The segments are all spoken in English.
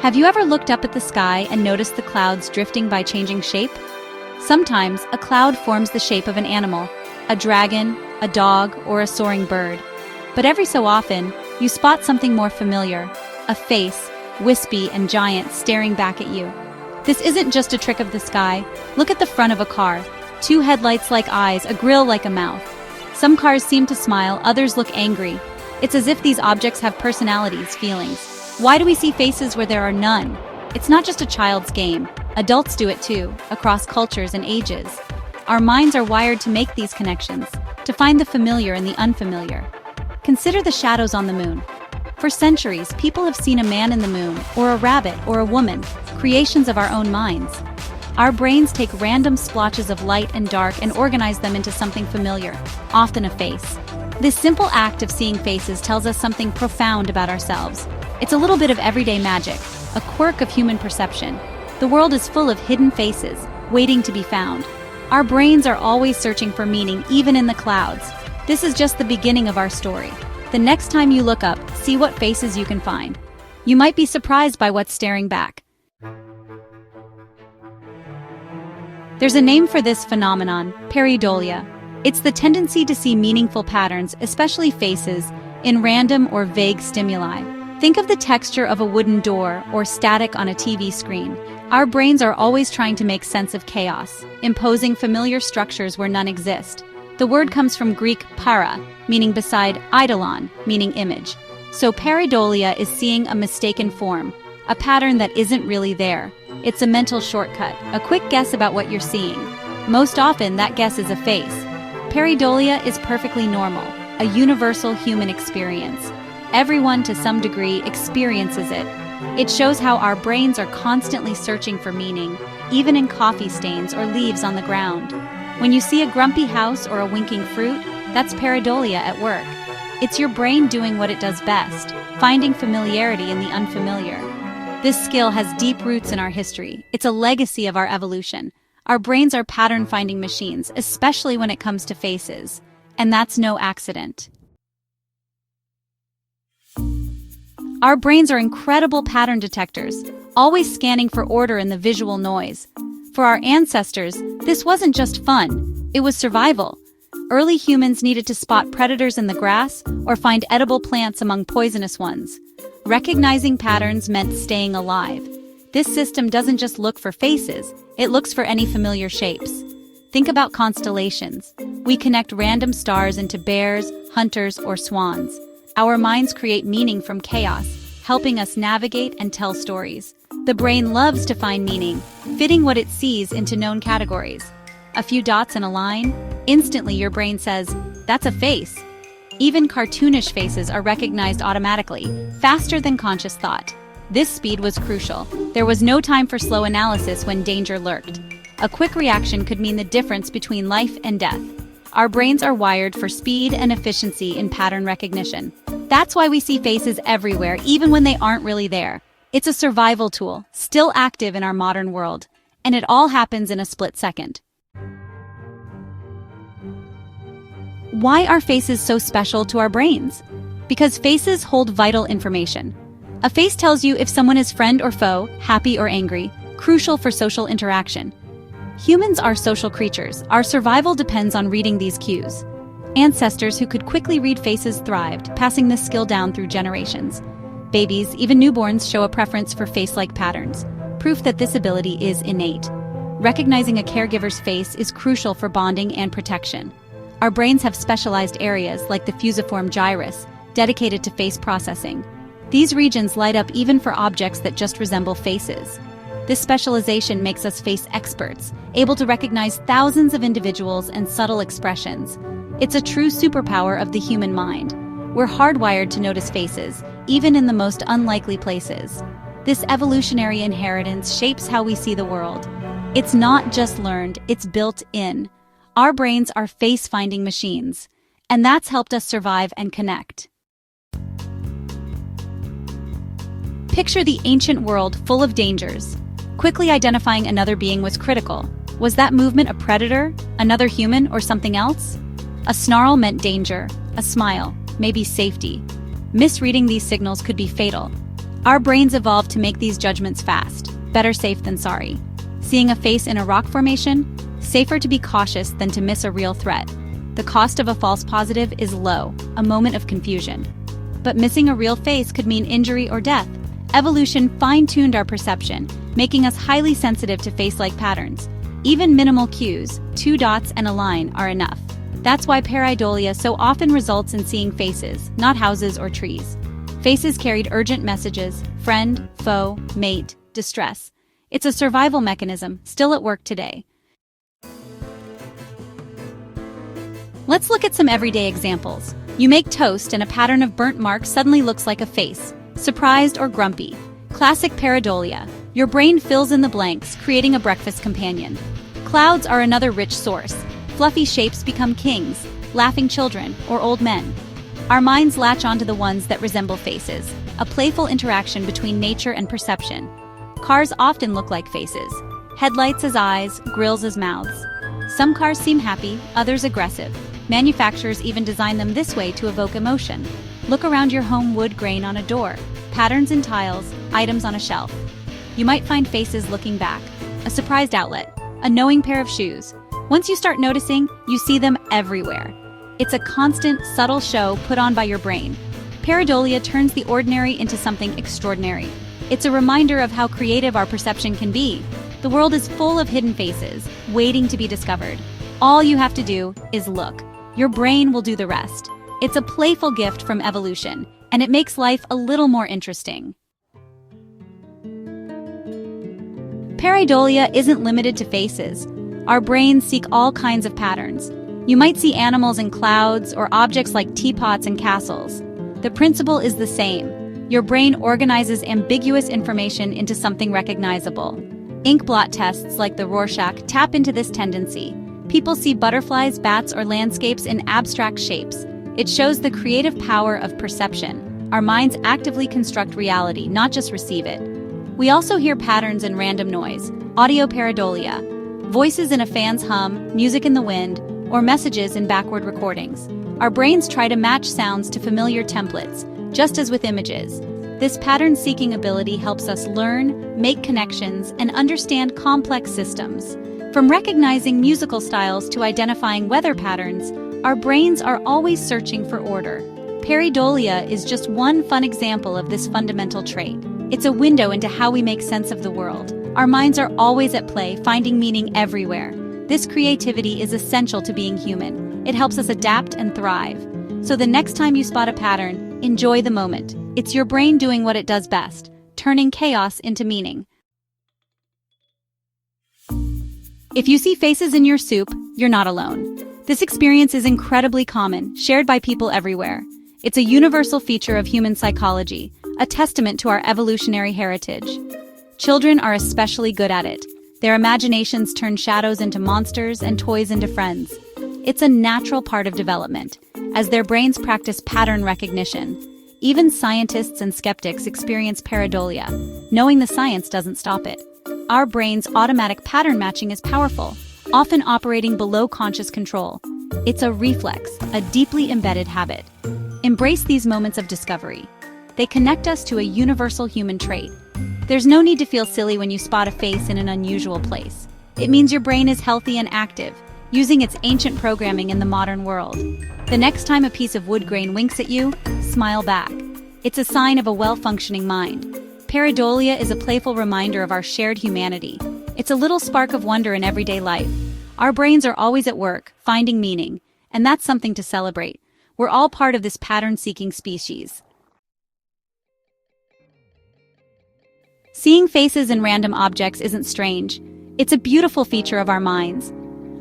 Have you ever looked up at the sky and noticed the clouds drifting by changing shape? Sometimes, a cloud forms the shape of an animal, a dragon, a dog, or a soaring bird. But every so often, you spot something more familiar, a face, wispy and giant, staring back at you. This isn't just a trick of the sky. Look at the front of a car. 2 headlights like eyes, a grille like a mouth. Some cars seem to smile, others look angry. It's as if these objects have personalities, feelings. Why do we see faces where there are none? It's not just a child's game. Adults do it too, across cultures and ages. Our minds are wired to make these connections, to find the familiar in the unfamiliar. Consider the shadows on the moon. For centuries, people have seen a man in the moon, or a rabbit, or a woman, creations of our own minds. Our brains take random splotches of light and dark and organize them into something familiar, often a face. This simple act of seeing faces tells us something profound about ourselves. It's a little bit of everyday magic, a quirk of human perception. The world is full of hidden faces, waiting to be found. Our brains are always searching for meaning, even in the clouds. This is just the beginning of our story. The next time you look up, see what faces you can find. You might be surprised by what's staring back. There's a name for this phenomenon, pareidolia. It's the tendency to see meaningful patterns, especially faces, in random or vague stimuli. Think of the texture of a wooden door or static on a TV screen. Our brains are always trying to make sense of chaos, imposing familiar structures where none exist. The word comes from Greek para, meaning beside, eidolon, meaning image. So pareidolia is seeing a mistaken form, a pattern that isn't really there. It's a mental shortcut, a quick guess about what you're seeing. Most often, that guess is a face. Pareidolia is perfectly normal, a universal human experience. Everyone, to some degree, experiences it. It shows how our brains are constantly searching for meaning, even in coffee stains or leaves on the ground. When you see a grumpy house or a winking fruit, that's pareidolia at work. It's your brain doing what it does best, finding familiarity in the unfamiliar. This skill has deep roots in our history. It's a legacy of our evolution. Our brains are pattern-finding machines, especially when it comes to faces. And that's no accident. Our brains are incredible pattern detectors, always scanning for order in the visual noise. For our ancestors, this wasn't just fun, it was survival. Early humans needed to spot predators in the grass or find edible plants among poisonous ones. Recognizing patterns meant staying alive. This system doesn't just look for faces, it looks for any familiar shapes. Think about constellations. We connect random stars into bears, hunters, or swans. Our minds create meaning from chaos, helping us navigate and tell stories. The brain loves to find meaning, fitting what it sees into known categories. A few dots in a line, instantly your brain says, "That's a face." Even cartoonish faces are recognized automatically, faster than conscious thought. This speed was crucial. There was no time for slow analysis when danger lurked. A quick reaction could mean the difference between life and death. Our brains are wired for speed and efficiency in pattern recognition. That's why we see faces everywhere, even when they aren't really there. It's a survival tool, still active in our modern world. And it all happens in a split second. Why are faces so special to our brains? Because faces hold vital information. A face tells you if someone is friend or foe, happy or angry, crucial for social interaction. Humans are social creatures. Our survival depends on reading these cues. Ancestors who could quickly read faces thrived, passing this skill down through generations. Babies, even newborns, show a preference for face-like patterns, proof that this ability is innate. Recognizing a caregiver's face is crucial for bonding and protection. Our brains have specialized areas like the fusiform gyrus, dedicated to face processing. These regions light up even for objects that just resemble faces. This specialization makes us face experts, able to recognize thousands of individuals and subtle expressions. It's a true superpower of the human mind. We're hardwired to notice faces, even in the most unlikely places. This evolutionary inheritance shapes how we see the world. It's not just learned, it's built in. Our brains are face-finding machines, and that's helped us survive and connect. Picture the ancient world full of dangers. Quickly identifying another being was critical. Was that movement a predator, another human, or something else? A snarl meant danger, a smile, maybe safety. Misreading these signals could be fatal. Our brains evolved to make these judgments fast. Better safe than sorry. Seeing a face in a rock formation? Safer to be cautious than to miss a real threat. The cost of a false positive is low, a moment of confusion. But missing a real face could mean injury or death. Evolution fine-tuned our perception, making us highly sensitive to face-like patterns. Even minimal cues, 2 dots and a line, are enough. That's why pareidolia so often results in seeing faces, not houses or trees. Faces carried urgent messages: friend, foe, mate, distress. It's a survival mechanism, still at work today. Let's look at some everyday examples. You make toast and a pattern of burnt marks suddenly looks like a face, surprised or grumpy. Classic pareidolia. Your brain fills in the blanks, creating a breakfast companion. Clouds are another rich source. Fluffy shapes become kings, laughing children, or old men. Our minds latch onto the ones that resemble faces, a playful interaction between nature and perception. Cars often look like faces. Headlights as eyes, grills as mouths. Some cars seem happy, others aggressive. Manufacturers even design them this way to evoke emotion. Look around your home: wood grain on a door, patterns in tiles, items on a shelf. You might find faces looking back, a surprised outlet, a knowing pair of shoes. Once you start noticing, you see them everywhere. It's a constant, subtle show put on by your brain. Pareidolia turns the ordinary into something extraordinary. It's a reminder of how creative our perception can be. The world is full of hidden faces, waiting to be discovered. All you have to do is look. Your brain will do the rest. It's a playful gift from evolution, and it makes life a little more interesting. Pareidolia isn't limited to faces. Our brains seek all kinds of patterns. You might see animals in clouds or objects like teapots and castles. The principle is the same. Your brain organizes ambiguous information into something recognizable. Ink blot tests like the Rorschach tap into this tendency. People see butterflies, bats, or landscapes in abstract shapes. It shows the creative power of perception. Our minds actively construct reality, not just receive it. We also hear patterns in random noise, audio pareidolia, voices in a fan's hum, music in the wind, or messages in backward recordings. Our brains try to match sounds to familiar templates, just as with images. This pattern-seeking ability helps us learn, make connections, and understand complex systems. From recognizing musical styles to identifying weather patterns, our brains are always searching for order. Pareidolia is just one fun example of this fundamental trait. It's a window into how we make sense of the world. Our minds are always at play, finding meaning everywhere. This creativity is essential to being human. It helps us adapt and thrive. So the next time you spot a pattern, enjoy the moment. It's your brain doing what it does best, turning chaos into meaning. If you see faces in your soup, you're not alone. This experience is incredibly common, shared by people everywhere. It's a universal feature of human psychology, a testament to our evolutionary heritage. Children are especially good at it. Their imaginations turn shadows into monsters and toys into friends. It's a natural part of development, as their brains practice pattern recognition. Even scientists and skeptics experience pareidolia, knowing the science doesn't stop it. Our brain's automatic pattern matching is powerful, often operating below conscious control. It's a reflex, a deeply embedded habit. Embrace these moments of discovery. They connect us to a universal human trait. There's no need to feel silly when you spot a face in an unusual place. It means your brain is healthy and active, using its ancient programming in the modern world. The next time a piece of wood grain winks at you, smile back. It's a sign of a well-functioning mind. Pareidolia is a playful reminder of our shared humanity. It's a little spark of wonder in everyday life. Our brains are always at work, finding meaning, and that's something to celebrate. We're all part of this pattern-seeking species. Seeing faces in random objects isn't strange. It's a beautiful feature of our minds.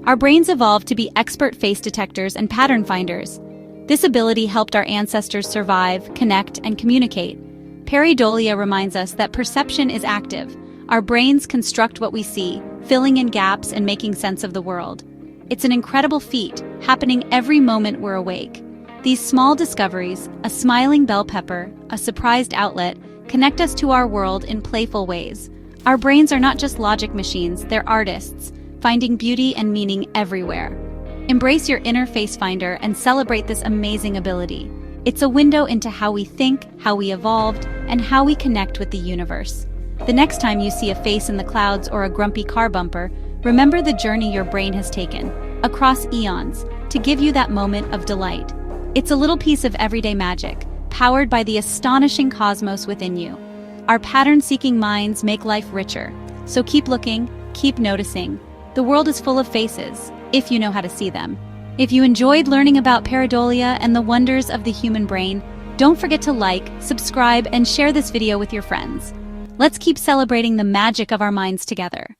Our brains evolved to be expert face detectors and pattern finders. This ability helped our ancestors survive, connect, and communicate. Pareidolia reminds us that perception is active. Our brains construct what we see, filling in gaps and making sense of the world. It's an incredible feat, happening every moment we're awake. These small discoveries, a smiling bell pepper, a surprised outlet, connect us to our world in playful ways. Our brains are not just logic machines, they're artists, finding beauty and meaning everywhere. Embrace your inner face finder and celebrate this amazing ability. It's a window into how we think, how we evolved, and how we connect with the universe. The next time you see a face in the clouds or a grumpy car bumper, remember the journey your brain has taken, across eons, to give you that moment of delight. It's a little piece of everyday magic, powered by the astonishing cosmos within you. Our pattern-seeking minds make life richer, so keep looking, keep noticing. The world is full of faces, if you know how to see them. If you enjoyed learning about Pareidolia and the wonders of the human brain, don't forget to like, subscribe, and share this video with your friends. Let's keep celebrating the magic of our minds together.